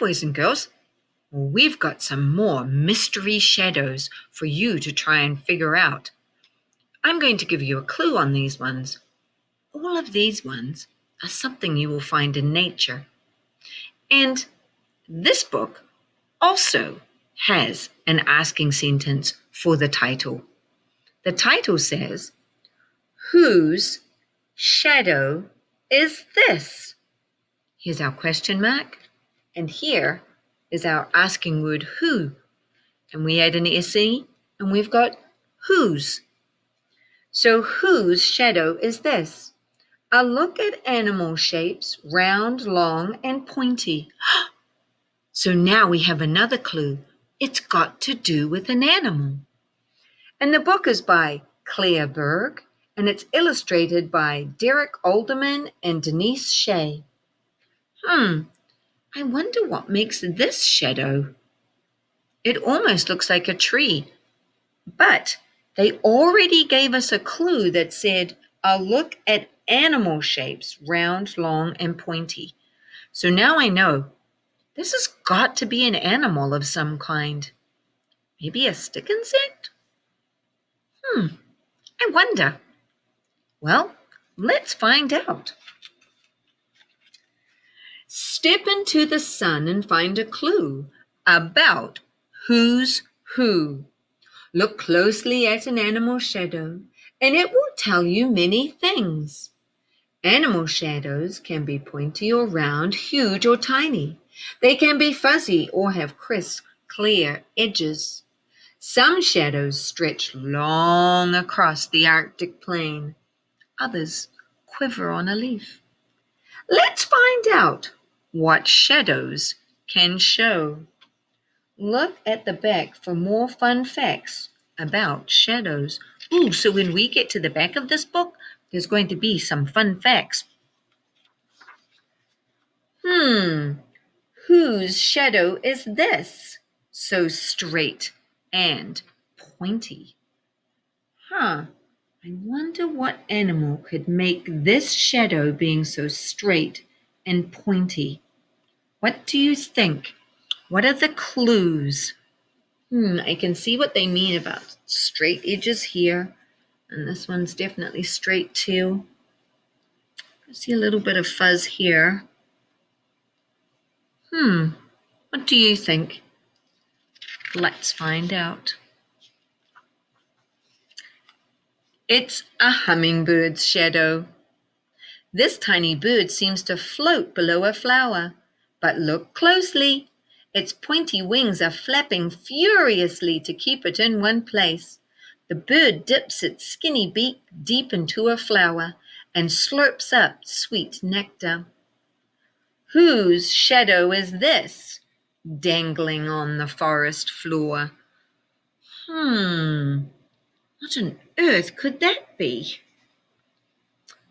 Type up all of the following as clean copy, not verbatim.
boys and girls. Well, we've got some more mystery shadows for you to try and figure out. I'm going to give you a clue on these ones. All of these ones are something you will find in nature. And this book also has an asking sentence for the title. The title says, "Whose shadow is this?" Here's our question mark, and here is our asking word who. And we add an SE, and we've got whose. So whose shadow is this? A look at animal shapes, round, long, and pointy. So now we have another clue. It's got to do with an animal. And the book is by Claire Berg, and it's illustrated by Derek Alderman and Denise Shea. I wonder what makes this shadow. It almost looks like a tree, but they already gave us a clue that said, a look at animal shapes, round, long, and pointy. So now I know this has got to be an animal of some kind. Maybe a stick insect? I wonder. Well, let's find out. Step into the sun and find a clue about who's who. Look closely at an animal shadow, and it will tell you many things. Animal shadows can be pointy or round, huge or tiny. They can be fuzzy or have crisp, clear edges. Some shadows stretch long across the Arctic plain. Others quiver on a leaf. Let's find out what shadows can show. Look at the back for more fun facts about shadows. So when we get to the back of this book, there's going to be some fun facts. Whose shadow is this? So straight and pointy. I wonder what animal could make this shadow being so straight and pointy. What do you think? What are the clues? I can see what they mean about straight edges here. And this one's definitely straight too. I see a little bit of fuzz here. What do you think? Let's find out. It's a hummingbird's shadow. This tiny bird seems to float below a flower. But look closely. Its pointy wings are flapping furiously to keep it in one place. The bird dips its skinny beak deep into a flower and slurps up sweet nectar. Whose shadow is this, dangling on the forest floor? What on earth could that be?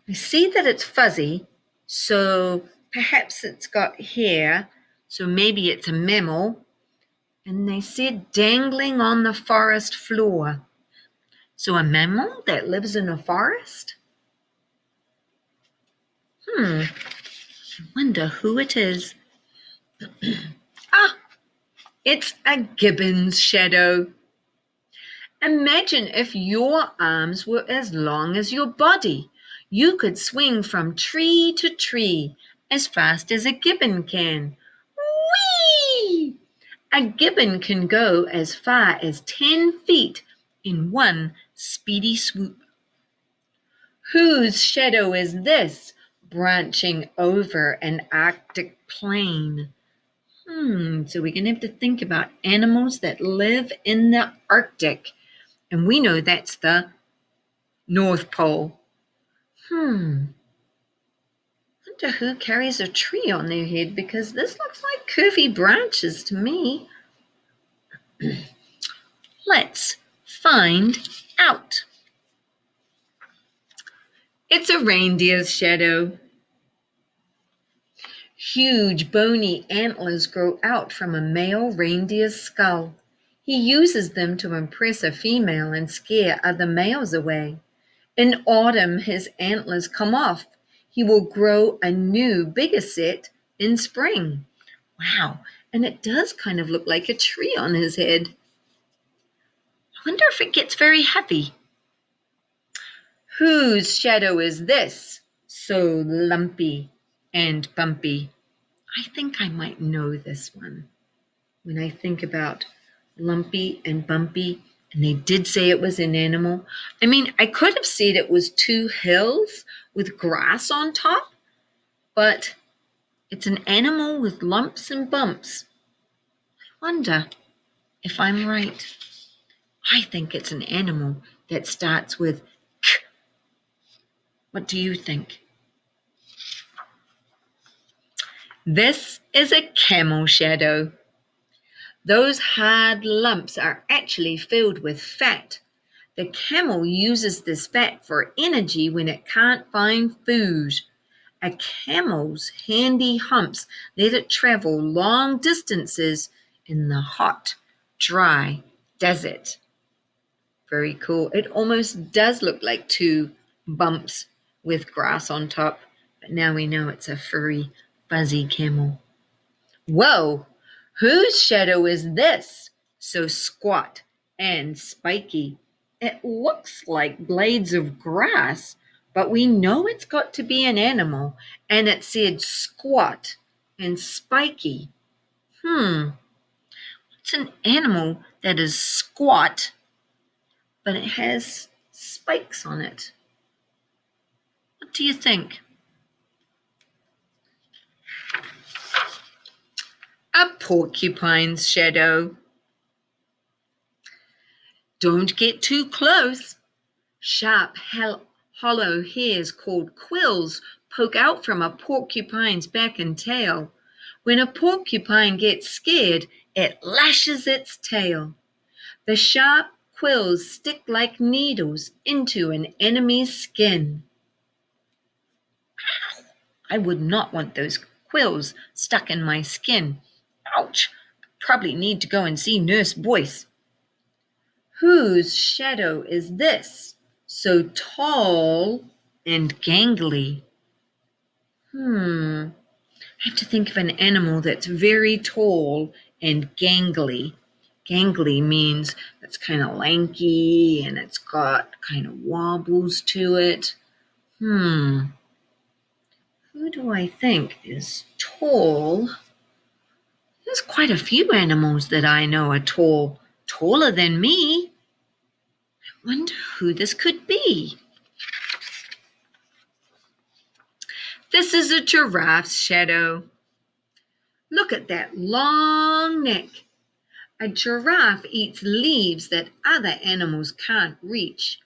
I see that it's fuzzy, so perhaps it's got hair, so maybe it's a mammal. And they said dangling on the forest floor. So a mammal that lives in a forest? I wonder who it is. It's a gibbon's shadow. Imagine if your arms were as long as your body. You could swing from tree to tree as fast as a gibbon can. Whee! A gibbon can go as far as 10 feet in one speedy swoop. Whose shadow is this, branching over an Arctic plain? So we're going to have to think about animals that live in the Arctic. And we know that's the North Pole. Wonder who carries a tree on their head, because this looks like curvy branches to me. Let's find out. It's a reindeer's shadow. Huge bony antlers grow out from a male reindeer's skull. He uses them to impress a female and scare other males away. In autumn, his antlers come off. He will grow a new, bigger set in spring. Wow, and it does kind of look like a tree on his head. I wonder if it gets very heavy. Whose shadow is this, so lumpy and bumpy? I think I might know this one. When I think about lumpy and bumpy, and they did say it was an animal. I mean, I could have said it was two hills with grass on top, but it's an animal with lumps and bumps. I wonder if I'm right. I think it's an animal that starts with K. What do you think? This is a camel shadow. Those hard lumps are actually filled with fat. The camel uses this fat for energy when it can't find food. A camel's handy humps let it travel long distances in the hot, dry desert. Very cool. It almost does look like two bumps with grass on top, but now we know it's a furry, fuzzy camel. Whoa! Whose shadow is this? So squat and spiky. It looks like blades of grass, but we know it's got to be an animal, and it said squat and spiky. It's an animal that is squat, but it has spikes on it. What do you think? A porcupine's shadow. Don't get too close. Sharp, hollow hairs called quills poke out from a porcupine's back and tail. When a porcupine gets scared, it lashes its tail. The sharp quills stick like needles into an enemy's skin. Ow! I would not want those quills stuck in my skin. Ouch! Probably need to go and see Nurse Boyce. Whose shadow is this, so tall and gangly? I have to think of an animal that's very tall and gangly. Gangly means it's kind of lanky and it's got kind of wobbles to it. Who do I think is tall? There's quite a few animals that I know are tall, taller than me. I wonder who this could be. This is a giraffe's shadow. Look at that long neck. A giraffe eats leaves that other animals can't reach.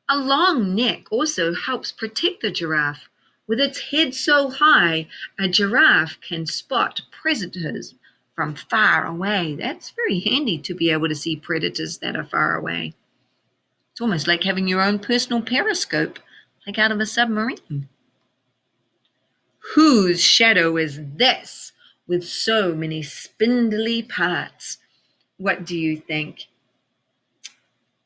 A long neck also helps protect the giraffe. With its head so high, a giraffe can spot predators from far away. That's very handy to be able to see predators that are far away. It's almost like having your own personal periscope, like out of a submarine. Whose shadow is this with so many spindly parts? What do you think?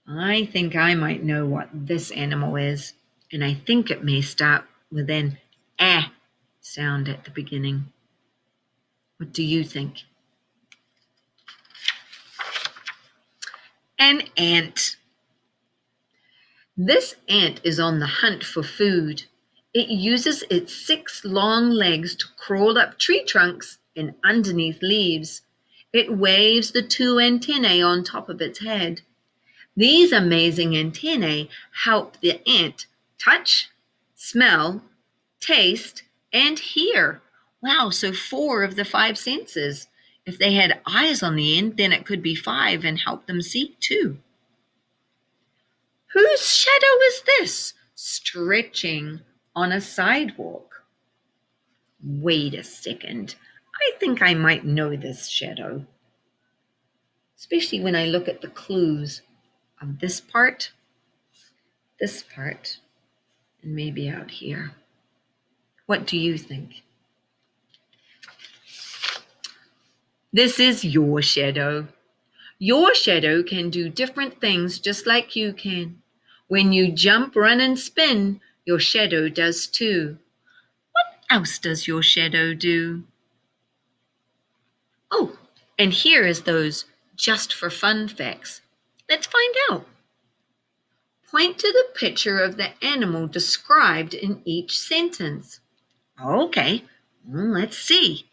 I think I might know what this animal is, and I think it may start with an "eh" sound at the beginning. What do you think? An ant. This ant is on the hunt for food. It uses its 6 long legs to crawl up tree trunks and underneath leaves. It waves the 2 antennae on top of its head. These amazing antennae help the ant touch, smell, taste, and hear. Wow, so 4 of the 5 senses. If they had eyes on the end, then it could be 5 and help them see too. Whose shadow is this, stretching on a sidewalk? Wait a second. I think I might know this shadow, especially when I look at the clues of this part, and maybe out here. What do you think? This is your shadow. Your shadow can do different things just like you can. When you jump, run, and spin, your shadow does too. What else does your shadow do? And here is those just for fun facts. Let's find out. Point to the picture of the animal described in each sentence. Okay, let's see.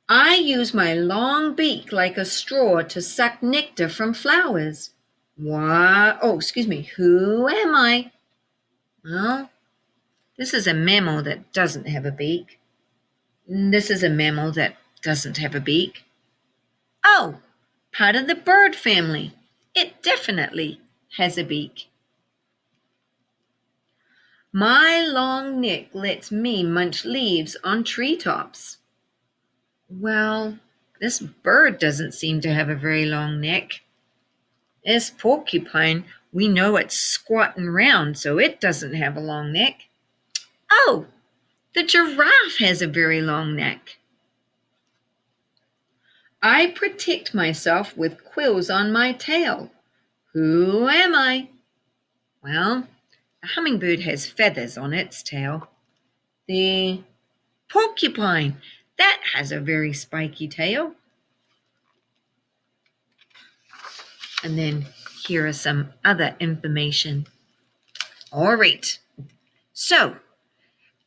I use my long beak like a straw to suck nectar from flowers. What? Oh, excuse me. Who am I? Well, this is a mammal that doesn't have a beak. This is a mammal that doesn't have a beak. Oh, part of the bird family. It definitely has a beak. My long neck lets me munch leaves on treetops. Well, this bird doesn't seem to have a very long neck. This porcupine, we know it's squat and round, so it doesn't have a long neck. Oh, the giraffe has a very long neck. I protect myself with quills on my tail. Who am I? Well, a hummingbird has feathers on its tail. The porcupine, that has a very spiky tail. And then here are some other information. All right. So,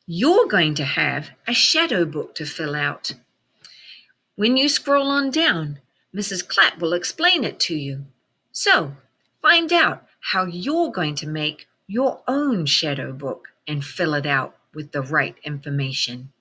you're going to have a shadow book to fill out. When you scroll on down, Mrs. Clapp will explain it to you. So, find out how you're going to make your own shadow book and fill it out with the right information.